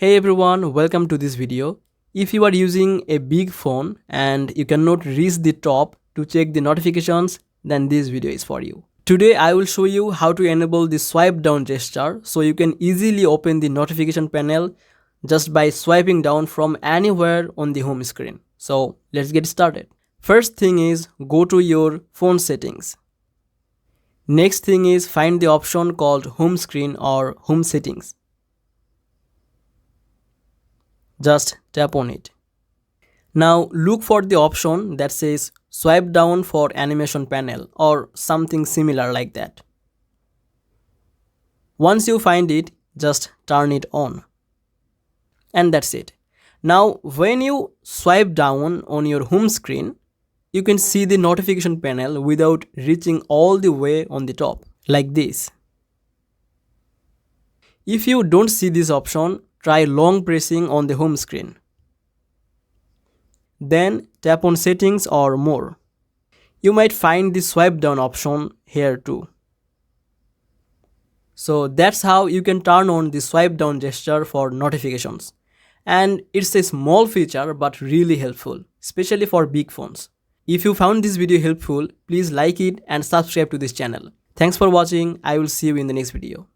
Hey everyone, welcome to this video. If you are using a big phone and you cannot reach the top to check the notifications, then this video is for you. Today I will show you how to enable the swipe down gesture so you can easily open the notification panel just by swiping down from anywhere on the home screen. So let's get started. First thing is go to your phone settings. Next thing is find the option called home screen or home settings. Just tap on it. Now look for the option that says swipe down for animation panel or something similar like that. Once you find it, just turn it on. And that's it. Now when you swipe down on your home screen, you can see the notification panel without reaching all the way on the top, like this. If you don't see this option, try long pressing on the home screen. Then tap on settings or more. You might find the swipe down option here too. So that's how you can turn on the swipe down gesture for notifications. And it's a small feature but really helpful, especially for big phones. If you found this video helpful, please like it and subscribe to this channel. Thanks for watching. I will see you in the next video.